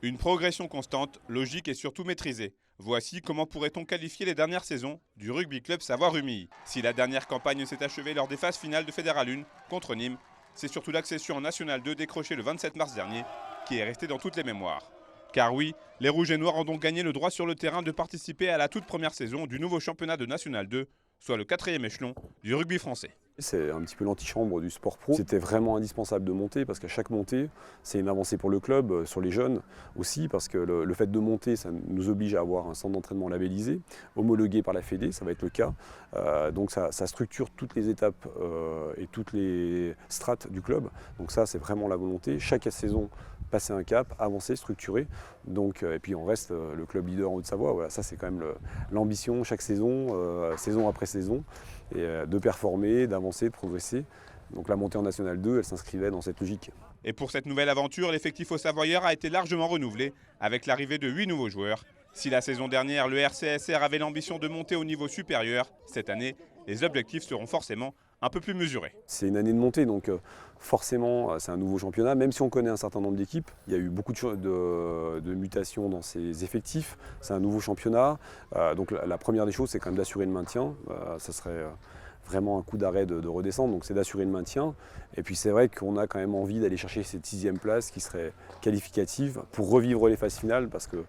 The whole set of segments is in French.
Une progression constante, logique et surtout maîtrisée. Voici comment pourrait-on qualifier les dernières saisons du Rugby Club Savoie-Rumilly. Si la dernière campagne s'est achevée lors des phases finales de Fédéral 1 contre Nîmes, c'est surtout l'accession en National 2 décrochée le 27 mars dernier qui est restée dans toutes les mémoires. Car oui, les Rouges et Noirs ont donc gagné le droit sur le terrain de participer à la toute première saison du nouveau championnat de National 2, soit le 4e échelon du rugby français. C'est un petit peu l'antichambre du sport pro. C'était vraiment indispensable de monter parce qu'à chaque montée, c'est une avancée pour le club, sur les jeunes aussi, parce que le fait de monter, ça nous oblige à avoir un centre d'entraînement labellisé, homologué par la Fédé, ça va être le cas. Donc ça structure toutes les étapes et toutes les strates du club. Donc ça, c'est vraiment la volonté. Chaque saison, passer un cap, avancer, structurer. Donc, et puis on reste le club leader en Haute-Savoie. Voilà, ça c'est quand même l'ambition chaque saison, saison après saison, et de performer, d'avancer, de progresser. Donc la montée en National 2, elle s'inscrivait dans cette logique. Et pour cette nouvelle aventure, l'effectif au Savoyard a été largement renouvelé avec l'arrivée de 8 nouveaux joueurs. Si la saison dernière, le RCSR avait l'ambition de monter au niveau supérieur, cette année, les objectifs seront forcément un peu plus mesurés. C'est une année de montée, donc forcément c'est un nouveau championnat. Même si on connaît un certain nombre d'équipes, il y a eu beaucoup de mutations dans ces effectifs. C'est un nouveau championnat. Donc la première des choses, c'est quand même d'assurer le maintien. Ça serait vraiment un coup d'arrêt de redescendre, donc c'est d'assurer le maintien. Et puis c'est vrai qu'on a quand même envie d'aller chercher cette 6e place qui serait qualificative pour revivre les phases finales, parce que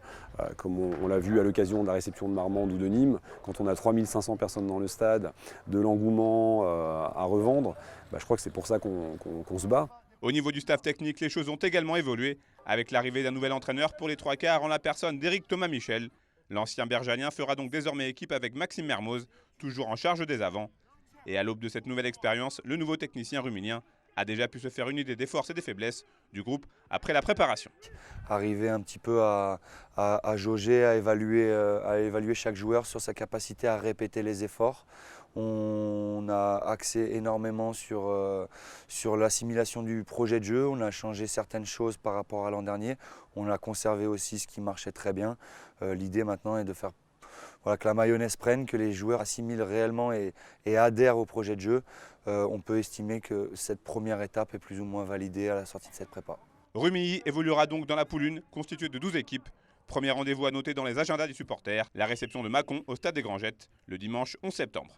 comme on l'a vu à l'occasion de la réception de Marmande ou de Nîmes, quand on a 3500 personnes dans le stade, de l'engouement à revendre, je crois que c'est pour ça qu'on se bat. Au niveau du staff technique, les choses ont également évolué avec l'arrivée d'un nouvel entraîneur pour les 3/4 en la personne d'Éric Thomas Michel. L'ancien berjanien fera donc désormais équipe avec Maxime Mermoz, toujours en charge des avants. Et à l'aube de cette nouvelle expérience, le nouveau technicien rumilien a déjà pu se faire une idée des forces et des faiblesses du groupe après la préparation. Arriver un petit peu à jauger, à évaluer chaque joueur sur sa capacité à répéter les efforts. On a axé énormément sur l'assimilation du projet de jeu, on a changé certaines choses par rapport à l'an dernier, on a conservé aussi ce qui marchait très bien. L'idée maintenant est de faire que la mayonnaise prenne, que les joueurs assimilent réellement et adhèrent au projet de jeu. On peut estimer que cette première étape est plus ou moins validée à la sortie de cette prépa. Rumilly évoluera donc dans la poule 1, constituée de 12 équipes. Premier rendez-vous à noter dans les agendas des supporters, la réception de Mâcon au stade des Grangettes, le dimanche 11 septembre.